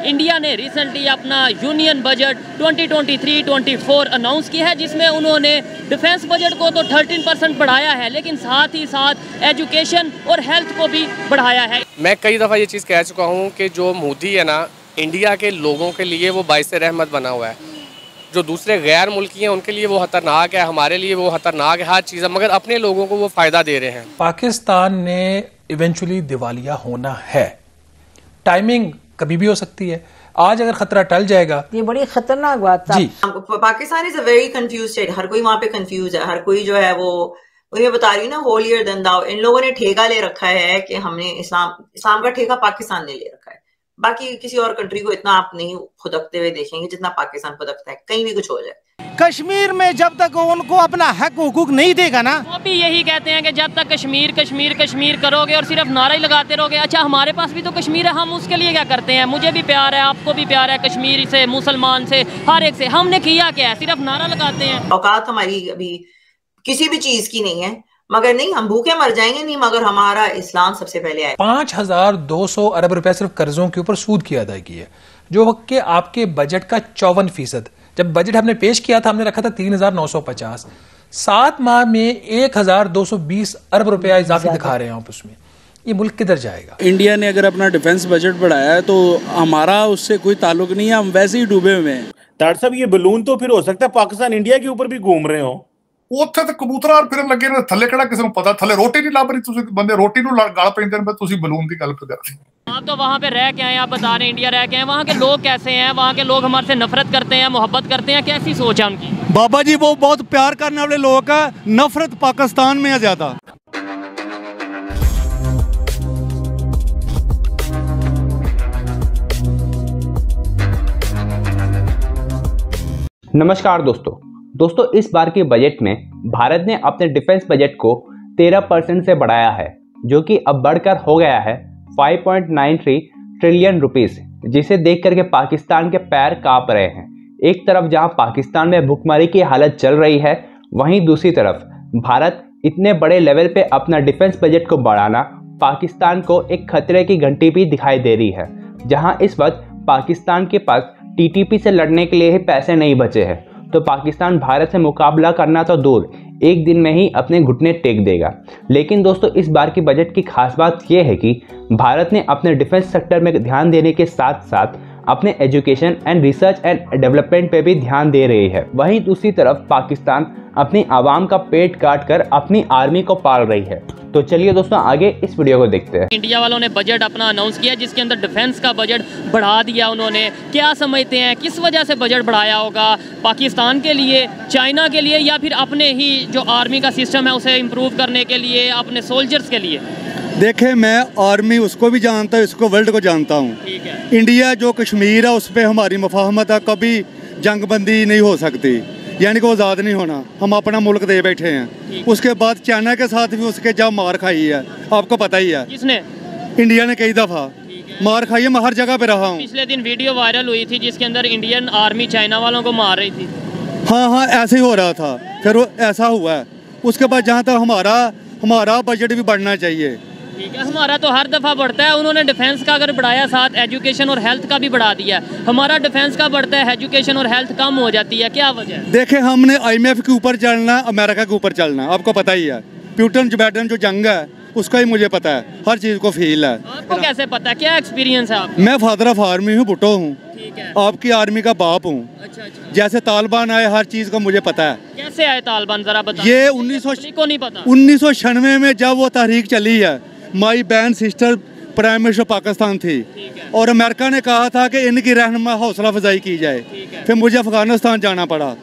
India ने recently अपना union budget 2023-24 announce किया है, जिसमें उन्होंने डिफेंस बजट को तो 13% बढ़ाया है, लेकिन साथ ही साथ एजुकेशन और हेल्थ को भी बढ़ाया है। मैं कई दफ़ा ये चीज़ कह चुका हूँ कि जो मोदी है ना, इंडिया के लोगों के लिए वो बाइस रहमत बना हुआ है। जो दूसरे गैर मुल्की हैं उनके लिए वो खतरनाक है, हमारे लिए वो खतरनाक है, हर चीज़ है, मगर अपने लोगों को वो फ़ायदा दे रहे हैं। पाकिस्तान ने इवेंचुअली दिवालिया होना है, टाइमिंग कभी भी हो सकती है। आज अगर खतरा टल जाएगा, ये बड़ी खतरनाक बात जी। Pakistan is a very confuse state, हर कोई वहाँ पे कंफ्यूज है, हर कोई जो है वो ये बता रही हूँ ना, होलियर देन दाओ। इन लोगों ने ठेका ले रखा है कि हमने इस्लाम का ठेका पाकिस्तान ने ले रखा है। बाकी किसी और कंट्री को इतना आप नहीं खुदकते हुए देखेंगे जितना पाकिस्तान खुदकता है, कहीं भी कुछ हो जाए। कश्मीर में जब तक उनको अपना हक हुकूक नहीं देगा ना, वो भी यही कहते हैं कि जब तक कश्मीर कश्मीर कश्मीर करोगे और सिर्फ नारा ही लगाते रहोगे। अच्छा, हमारे पास भी तो कश्मीर है, हम उसके लिए क्या करते हैं? मुझे भी प्यार है, आपको भी प्यार है, कश्मीर से, मुसलमान से, हर एक से। हमने किया क्या है? सिर्फ नारा लगाते हैं। औकात हमारी अभी किसी भी चीज की नहीं है, मगर नहीं, हम भूखे मर जाएंगे नहीं, मगर हमारा इस्लाम सबसे पहले आए। 5200 अरब रुपए सिर्फ कर्जों के ऊपर सूद की अदायगी है, जो कि आपके बजट का 54%। जब बजट हमने पेश किया था, हमने रखा था 3950। 7 माह में 1220 अरब रुपया इजाफी दिखा रहे हैं आप उसमें। ये मुल्क किधर जाएगा? इंडिया ने अगर अपना डिफेंस बजट बढ़ाया है तो हमारा उससे कोई ताल्लुक नहीं है, हम वैसे ही डूबे हुए हैं। ताड़ साहब, ये बलून तो फिर हो सकता है पाकिस्तान इंडिया के ऊपर भी घूम रहे हो। ਉੱਥੇ ਤੇ ਕਬੂਤਰਾਂ ਫਿਰਨ ਲੱਗੇ ਨੇ, ਥੱਲੇ ਕਿਹੜਾ ਕਿਸੇ ਨੂੰ ਪਤਾ, ਥੱਲੇ ਰੋਟੀ ਨਹੀਂ ਲੱਭ ਰਹੀ, ਤੁਸੀਂ ਬੰਦੇ ਰੋਟੀ ਨੂੰ ਗਲ ਪੈਂਦੇ ਨੇ, ਤੁਸੀਂ ਬਲੂਨ ਦੀ ਗੱਲ ਕਰਦੇ। आप तो वहाँ पे रह के आए, आप बता रहे हैं इंडिया रह के आए, वहाँ के लोग कैसे हैं? वहाँ के लोग हमारे से नफरत करते हैं, मोहब्बत करते हैं, कैसी सोच है उनकी? बाबा जी वो बहुत प्यार करने वाले लोग हैं, नफरत पाकिस्तान में है ज्यादा। नमस्कार दोस्तों, इस बार के बजट में भारत ने अपने डिफेंस बजट को 13% से बढ़ाया है, जो कि अब बढ़कर हो गया है 5.93 ट्रिलियन रुपीस, जिसे देख करके पाकिस्तान के पैर कांप रहे हैं। एक तरफ जहां पाकिस्तान में भुखमरी की हालत चल रही है, वहीं दूसरी तरफ भारत इतने बड़े लेवल पे अपना डिफेंस बजट को बढ़ाना पाकिस्तान को एक खतरे की घंटी भी दिखाई दे रही है। जहां इस वक्त पाकिस्तान के पास टीटीपी से लड़ने के लिए ही पैसे नहीं बचे हैं, तो पाकिस्तान भारत से मुकाबला करना तो दूर, एक दिन में ही अपने घुटने टेक देगा। लेकिन दोस्तों, इस बार की बजट की खास बात यह है कि भारत ने अपने डिफेंस सेक्टर में ध्यान देने के साथ साथ अपने education and research and development पे भी ध्यान दे रही है। वहीं दूसरी तरफ पाकिस्तान अपनी आवाम का पेट काट कर अपनी आर्मी को पाल रही है। तो चलिए दोस्तों, आगे इस वीडियो को देखते हैं। इंडिया वालों ने बजट अपना अनाउंस किया, जिसके अंदर डिफेंस का बजट बढ़ा दिया उन्होंने। क्या समझते हैं किस वजह से बजट बढ़ाया होगा? पाकिस्तान के लिए, चाइना के लिए, या फिर अपने ही जो आर्मी का सिस्टम है उसे इम्प्रूव करने के लिए, अपने सोल्जर्स के लिए? देखे, मैं आर्मी उसको भी जानता हूँ, इसको वर्ल्ड को जानता हूँ। ठीक है। इंडिया जो कश्मीर है उस पर हमारी मुफाहमत है, कभी जंगबंदी नहीं हो सकती, यानी कि वो आज़ाद नहीं होना। हम अपना मुल्क दे बैठे हैं। उसके बाद चाइना के साथ भी उसके जब मार खाई है, आपको पता ही है। किसने? इंडिया ने कई दफ़ा मार खाई है, मैं हर जगह पे रहा हूँ। पिछले दिन वीडियो वायरल हुई थी जिसके अंदर इंडियन आर्मी चाइना वालों को मार रही थी। हाँ, ऐसे ही हो रहा था, फिर वो ऐसा हुआ है। उसके बाद जहाँ तक हमारा बजट भी बढ़ना चाहिए। ठीक है, हमारा तो हर दफ़ा बढ़ता है। उन्होंने डिफेंस का अगर बढ़ाया, साथ एजुकेशन और हेल्थ का भी बढ़ा दिया। हमारा डिफेंस का बढ़ता है, एजुकेशन और हेल्थ कम हो जाती है, क्या वजह है? देखे, हमने IMF के ऊपर चलना, अमेरिका के ऊपर चलना, आपको पता ही है। प्यूटन जबैडन जो जंग है उसका ही मुझे पता है, हर चीज़ को फील है। आपको कैसे पता है? क्या एक्सपीरियंस है आपका? मैं फादर ऑफ आर्मी हूँ, भुट्टो हूँ, आपकी आर्मी का बाप हूँ। अच्छा। जैसे तालिबान आए, हर चीज़ का मुझे पता है। कैसे आए तालिबान, जरा बताओ। ये 1996 में जब वो तहरीक चली है, माई बहन सिस्टर प्राइम मिनिस्टर पाकिस्तान थी, और अमेरिका ने कहा था कि इनकी रहनुमा हौसला अफजाई की जाए। फिर मुझे अफगानिस्तान जाना पड़ा।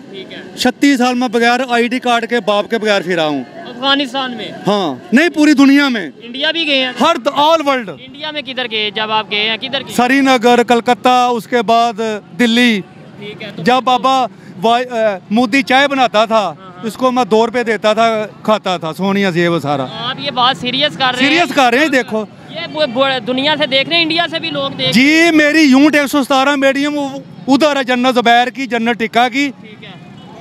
36 साल में बगैर ID कार्ड के, बाप के बगैर फिरा हूँ अफगानिस्तान में। हाँ, नहीं, पूरी दुनिया में। इंडिया भी गए हैं? हर ऑल वर्ल्ड। इंडिया में किधर गए जब आप गए हैं? किधर? श्रीनगर, कलकत्ता, उसके बाद दिल्ली। जब बाबा मोदी चाय बनाता था, इसको मैं 2 रुपए देता था, खाता था, सोनिया से वो सारा। आप ये बात सीरियस कर रहे हैं? सीरियस कर रहे हैं। देखो, ये दुनिया से देख रहे हैं, इंडिया से भी लोग देख जी। मेरी यूनिट 117 मीडियम उधर है, जन्नत जुबैर की, जन्नत टिक्का की,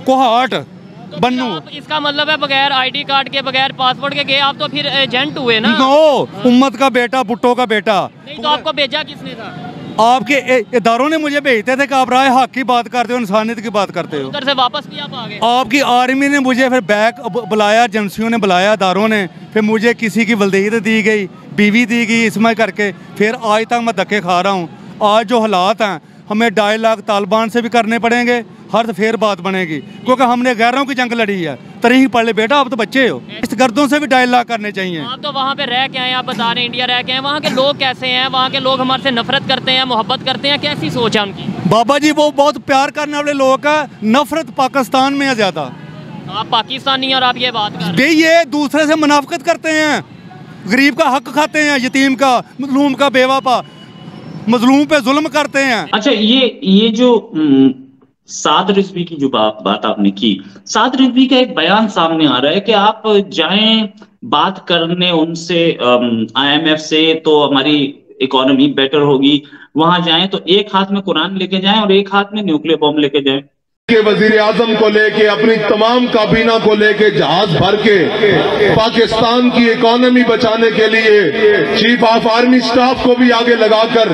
कोहाट, बन्नू। इसका मतलब है बगैर ID कार्ड के, बगैर पासपोर्ट के गए आप, तो फिर एजेंट हुए ना? नो, उम्मत का बेटा, भुट्टो का बेटा। नहीं तो आपको भेजा किसने था? आपके इदारों ने मुझे भेजते थे कि आप राय हक की बात करते हो, इंसानियत की बात करते हो। उधर से वापस भी आप आ गए। आपकी आर्मी ने मुझे फिर बैक बुलाया, एजेंसियों ने बुलाया, इदारों ने, फिर मुझे किसी की वल्दीयत दी गई, बीवी दी गई, इसमें करके फिर आज तक मैं धक्के खा रहा हूँ। आज जो हालात हैं, हमें डायलॉग तालिबान से भी करने पड़ेंगे, हर फिर बात बनेगी, क्योंकि हमने गैरों की जंग लड़ी है। तरीक पढ़ ले बेटा, आप तो बच्चे हो, इस गर्दों से भी डायलॉग करने चाहिए। आप तो वहाँ पे रह के आए, आप बता रहे हैं इंडिया रह के आए, वहाँ के लोग कैसे हैं? वहाँ के लोग हमारे से नफरत करते हैं, मोहब्बत करते हैं, कैसी सोच है उनकी? बाबा जी वो बहुत प्यार करने वाले लोग का, नफरत पाकिस्तान में है ज़्यादा। आप पाकिस्तानी और आप ये बात कर रहे हैं, ये दूसरे से मुनाफकत करते हैं, गरीब का हक खाते हैं, यतीम का, मजलूम का, बेवा का, मजलूम पे जुल्म करते हैं। अच्छा, ये जो साद रिजवी की जो बात आपने की, साद रिजवी का एक बयान सामने आ रहा है कि आप जाएं बात करने उनसे IMF से, तो हमारी इकोनॉमी बेटर होगी। वहां जाएं तो एक हाथ में कुरान लेके जाएं और एक हाथ में न्यूक्लियर बॉम्ब लेके जाएं। के वजीर आजम को लेके, अपनी तमाम काबीना को लेके जहाज भर के पाकिस्तान की इकोनॉमी बचाने के लिए चीफ ऑफ आर्मी स्टाफ को भी आगे लगाकर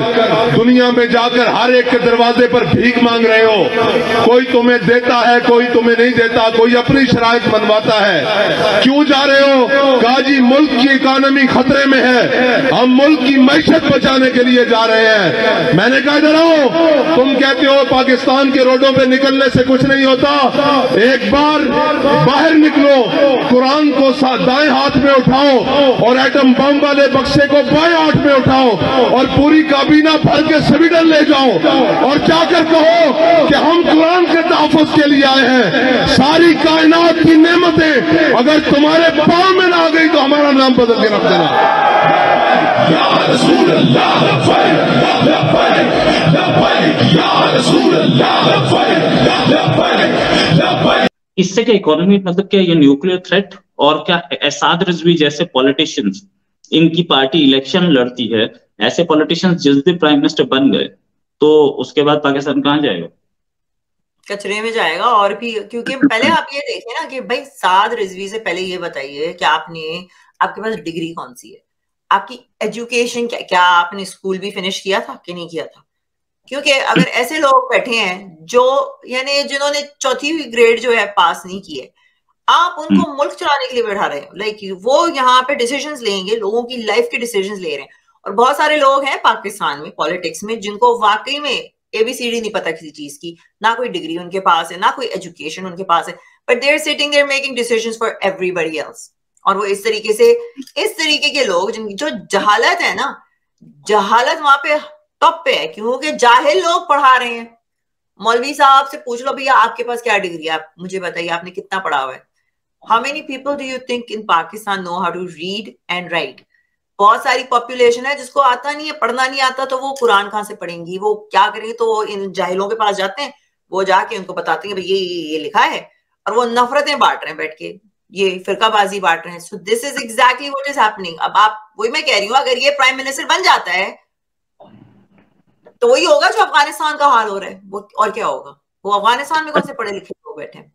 दुनिया में जाकर हर एक के दरवाजे पर भीख मांग रहे हो। कोई तुम्हें देता है, कोई तुम्हें नहीं देता, कोई अपनी शराइत बनवाता है। क्यों जा रहे हो? कहा जी मुल्क की इकोनॉमी खतरे में है, हम मुल्क की मैशत बचाने के लिए जा रहे हैं। मैंने कहा इधर आओ, तुम कहते हो पाकिस्तान के रोडों पे निकलने से कुछ नहीं होता, एक बार बाहर निकलो, कुरान को दाएं हाथ में उठाओ और एटम बम वाले बक्से को बाएं हाथ में उठाओ और पूरी काबीना भर के स्वीडन ले जाओ और जाकर कहो कि हम कुरान के तहफ़्फ़ुज़ के लिए आए हैं। सारी कायनात की नेमतें अगर तुम्हारे पांव में ना आ गई तो हमारा नाम बदल के रख देना। इससे क्या इकोनॉमी, मतलब क्या ये न्यूक्लियर थ्रेट, और क्या साद रिजवी जैसे पॉलिटिशियंस, इनकी पार्टी इलेक्शन लड़ती है, ऐसे पॉलिटिशियंस जिस दिन प्राइम मिनिस्टर बन गए तो उसके बाद पाकिस्तान कहाँ जाएगा? कचरे में जाएगा। और भी क्योंकि पहले आप ये देखें ना कि भाई साद रिजवी से पहले ये बताइए कि आपके पास डिग्री कौन सी है, आपकी एजुकेशन क्या आपने स्कूल भी फिनिश किया था कि नहीं किया था? क्योंकि अगर ऐसे लोग बैठे हैं जो यानी जिन्होंने चौथी ग्रेड जो है पास नहीं की है, आप उनको मुल्क चलाने के लिए बैठा रहे हैं। लाइक वो यहाँ पे डिसीजंस लेंगे, लोगों की लाइफ के डिसीजंस ले रहे हैं। और बहुत सारे लोग हैं पाकिस्तान में पॉलिटिक्स में जिनको वाकई में ABCD नहीं पता किसी चीज की, ना कोई डिग्री उनके पास है, ना कोई एजुकेशन उनके पास है, but they are sitting there making decisions for everybody else. और वो इस तरीके के लोग जिनकी जो जहालत है ना, जहालत वहां पे टॉप पे है, क्योंकि जाहिल लोग पढ़ा रहे हैं। मौलवी साहब से पूछ लो भैया आपके पास क्या डिग्री है, आप मुझे बताइए आपने कितना पढ़ा हुआ है। How many people do you think in Pakistan know how to read and write? बहुत सारी पॉपुलेशन है जिसको आता नहीं है, पढ़ना नहीं आता, तो वो कुरान कहाँ से पढ़ेंगी, वो क्या करेंगे? तो वो इन जाहिलों के पास जाते हैं, वो जाके उनको बताते हैं भाई ये लिखा है, और वो नफरतें बांट रहे हैं बैठ के, ये फिरकाबाजी बांट रहे हैं। So this is exactly what is happening. अब आप वही मैं कह रही हूँ, अगर ये प्राइम मिनिस्टर बन जाता है तो वही होगा जो अफगानिस्तान का हाल हो रहा है। वो और क्या होगा? वो अफगानिस्तान में कौन से पढ़े लिखे लोग बैठे हैं?